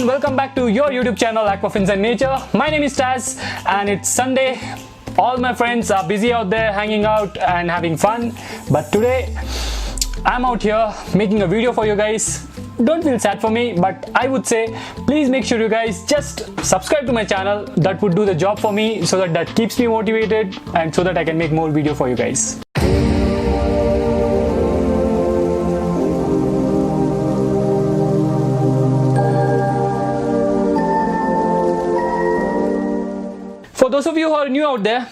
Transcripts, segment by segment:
everyone, welcome back to your YouTube channel Aquafins and Nature. My name is Taz and it's Sunday. All my friends are busy out there hanging out and having fun, but today I'm out here making a video for you guys. Don't feel sad for me, but I would say please make sure you guys just subscribe to my channel. That would do the job for me, so that keeps me motivated and so that I can make more video for you guys. For those of you who are new out there,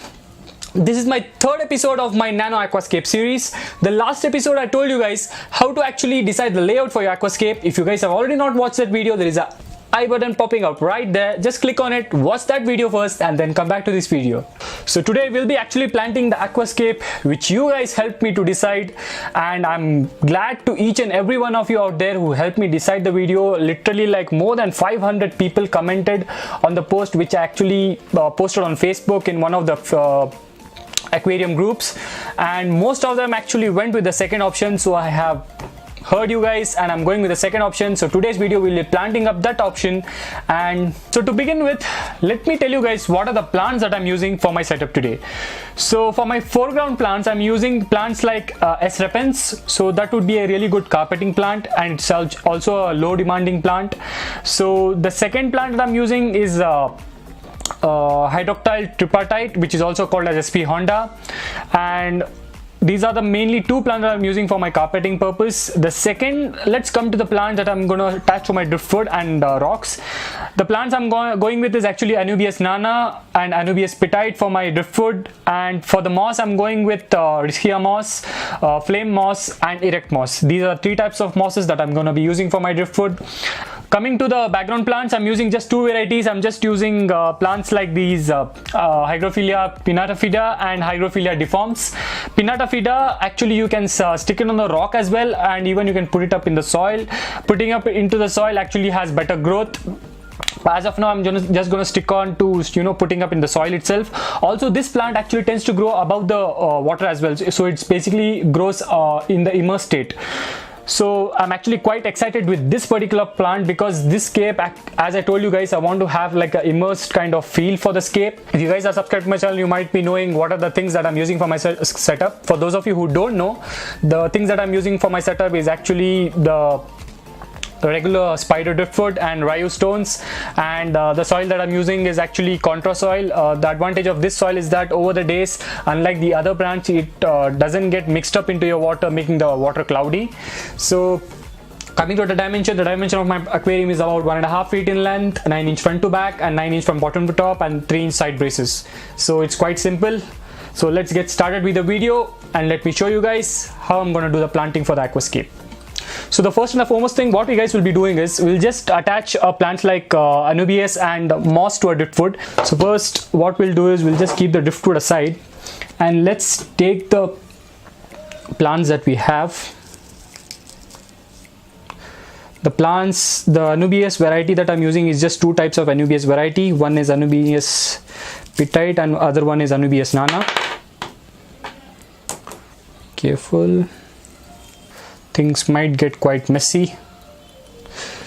this is my third episode of my Nano Aquascape series. The last episode I told you guys how to actually decide the layout for your aquascape. If you guys have already not watched that video, there is a I button popping up right there. Just click on it, watch that video first and then come back to this video. So today we'll be actually planting the aquascape which you guys helped me to decide, and I'm glad to each and every one of you out there who helped me decide the video. Literally like more than 500 people commented on the post which I actually posted on Facebook in one of the aquarium groups, and most of them actually went with the second option. So I have heard you guys and I'm going with the second option. So today's video will be planting up that option. And so to begin with, let me tell you guys what are the plants that I'm using for my setup today. So for my foreground plants, I'm using plants like Repens. So that would be a really good carpeting plant, and it's also a low demanding plant. So the second plant that I'm using is Hydroctyle tripartite, which is also called as SP Honda, and these are the mainly two plants that I'm using for my carpeting purpose. The second, let's come to the plant that I'm going to attach to my driftwood and rocks. The plants I'm going with is actually Anubias Nana and Anubias petite for my driftwood, and for the moss I'm going with Rhyzome moss, flame moss and erect moss. These are three types of mosses that I'm going to be using for my driftwood. Coming to the background plants, I'm using just two varieties. I'm just using plants like these Hygrophillia pinnitafida and Hygrophillia difforms. Pinnitafida, actually you can stick it on the rock as well, and even you can put it up in the soil. Putting up into the soil actually has better growth. As of now, I'm just going to stick on to putting up in the soil itself. Also, this plant actually tends to grow above the water as well, so it's basically grows in the immersed state. So I'm actually quite excited with this particular plant because this scape, as I told you guys, I want to have like an immersed kind of feel for the scape. If you guys are subscribed to my channel, you might be knowing what are the things that I'm using for my setup. For those of you who don't know, the things that I'm using for my setup is actually the regular spider driftwood and ryu stones, and the soil that I'm using is actually contra soil. The advantage of this soil is that over the days, unlike the other plants, it doesn't get mixed up into your water, making the water cloudy. So coming to the dimension of my aquarium is about 1.5 feet in length, 9 inch front to back and 9 inch from bottom to top, and 3 inch side braces. So it's quite simple. So let's get started with the video and let me show you guys how I'm going to do the planting for the aquascape. So the first and the foremost thing what we guys will be doing is we'll just attach plants like Anubias and moss to a driftwood. So first what we'll do is we'll just keep the driftwood aside and let's take the plants that we have. The plants, the Anubias variety that I'm using is just two types of Anubias variety. One is Anubias petite and other one is Anubias Nana. Careful. Things might get quite messy.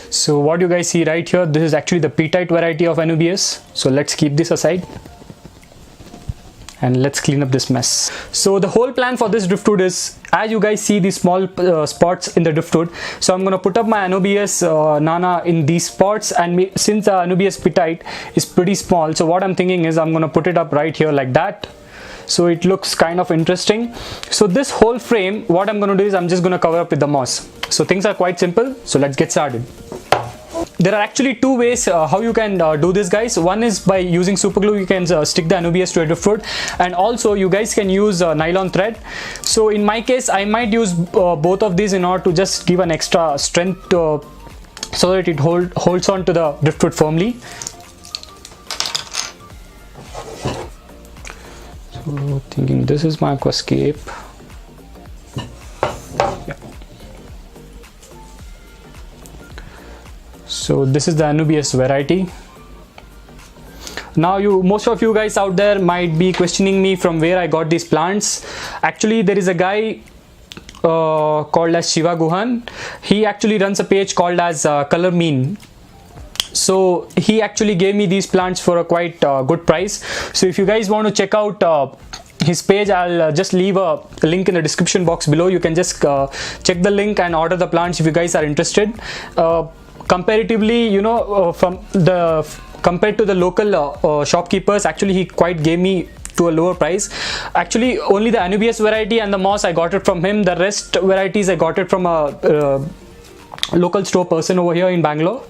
So what you guys see right here, this is actually the petite variety of Anubias. So let's keep this aside and let's clean up this mess. So the whole plan for this driftwood is, as you guys see these small spots in the driftwood, so I'm going to put up my Anubias Nana in these spots, and since the Anubias petite is pretty small, so what I'm thinking is I'm going to put it up right here like that. So it looks kind of interesting. So this whole frame, what I'm going to do is I'm just going to cover up with the moss. So things are quite simple. So let's get started. There are actually two ways how you can do this, guys. One is by using super glue. You can stick the Anubias to a driftwood, and also you guys can use nylon thread. So in my case, I might use both of these in order to just give an extra strength so that it holds on to the driftwood firmly. So thinking this is my aquascape. Yeah. So this is the Anubias variety. Now most of you guys out there might be questioning me from where I got these plants. Actually, there is a guy called as Shiva Guhan. He actually runs a page called as colourmeen. So he actually gave me these plants for a quite good price. So if you guys want to check out his page, I'll just leave a link in the description box below. You can just check the link and order the plants if you guys are interested. Comparatively, you know, compared to the local shopkeepers, actually he quite gave me to a lower price. Actually only the Anubias variety and the moss I got it from him. The rest varieties I got it from a local store person over here in Bangalore.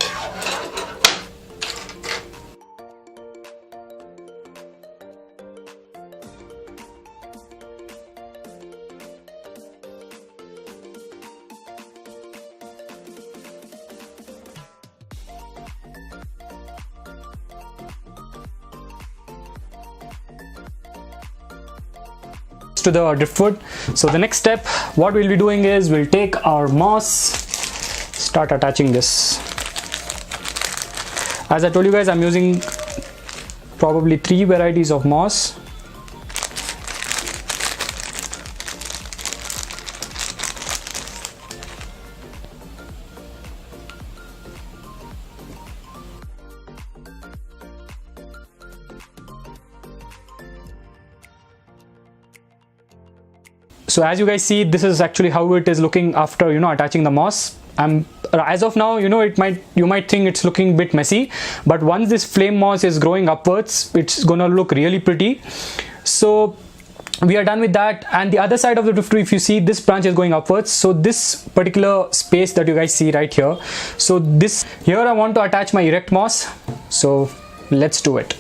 To the driftwood. So the next step, what we'll be doing is we'll take our moss, start attaching this. As I told you guys, I'm using probably 3 varieties of moss. So as you guys see, this is actually how it is looking after, you know, attaching the moss. As of now, you know, you might think it's looking a bit messy, but once this flame moss is growing upwards, it's gonna look really pretty. So we are done with that. And the other side of the driftwood, if you see, this branch is going upwards. So this particular space that you guys see right here, so this here I want to attach my erect moss. So let's do it.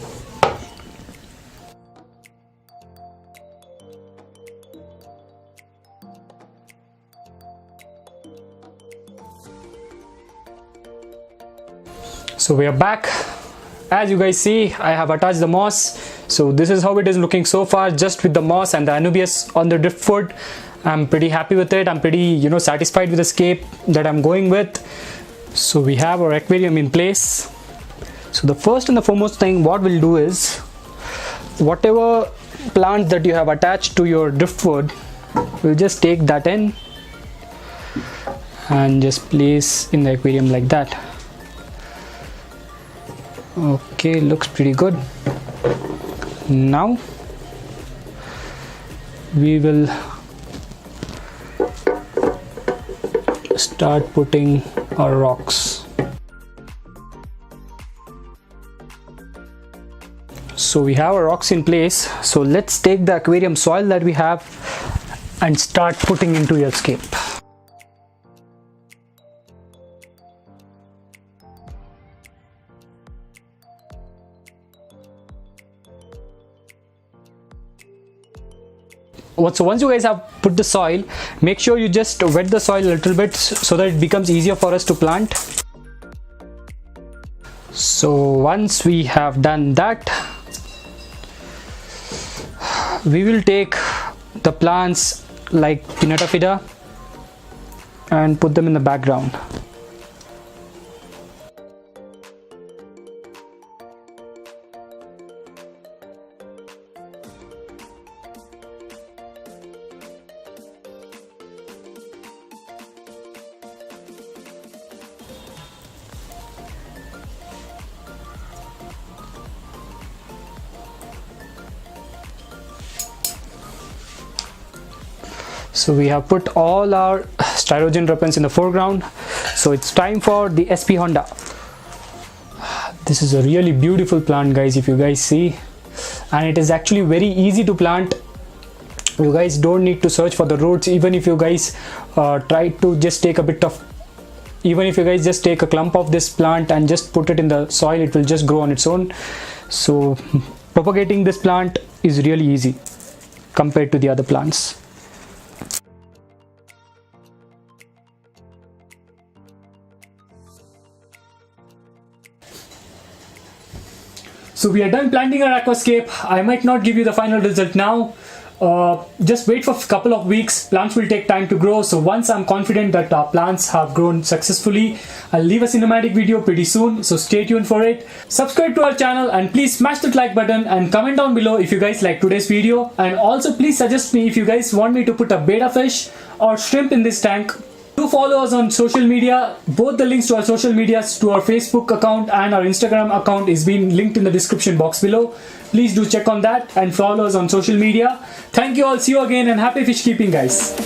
So we are back. As you guys see, I have attached the moss. So this is how it is looking so far, just with the moss and the Anubias on the driftwood. I'm pretty happy with it. I'm pretty, you know, satisfied with the scape that I'm going with. So we have our aquarium in place. So the first and the foremost thing what we'll do is, whatever plant that you have attached to your driftwood, we'll just take that in and just place in the aquarium like that. Okay, looks pretty good. Now we will start putting our rocks. So we have our rocks in place. So let's take the aquarium soil that we have and start putting into your scape. So once you guys have put the soil, make sure you just wet the soil a little bit so that it becomes easier for us to plant. So once we have done that, we will take the plants like pinnitafida and put them in the background. So we have put all our styrogen repens in the foreground. So it's time for the SP Honda. This is a really beautiful plant, guys, if you guys see, and it is actually very easy to plant. You guys don't need to search for the roots. Even if you guys try to just take a bit of, even if you guys just take a clump of this plant and just put it in the soil, it will just grow on its own. So propagating this plant is really easy compared to the other plants. So we are done planting our aquascape. I might not give you the final result now. Just wait for a couple of weeks. Plants will take time to grow. So once I'm confident that our plants have grown successfully, I'll leave a cinematic video pretty soon. So stay tuned for it. Subscribe to our channel and please smash that like button and comment down below if you guys like today's video. And also please suggest me if you guys want me to put a betta fish or shrimp in this tank. Do follow us on social media. Both the links to our social medias, to our Facebook account and our Instagram account, is being linked in the description box below. Please do check on that and follow us on social media. Thank you all. See you again and happy fish keeping, guys.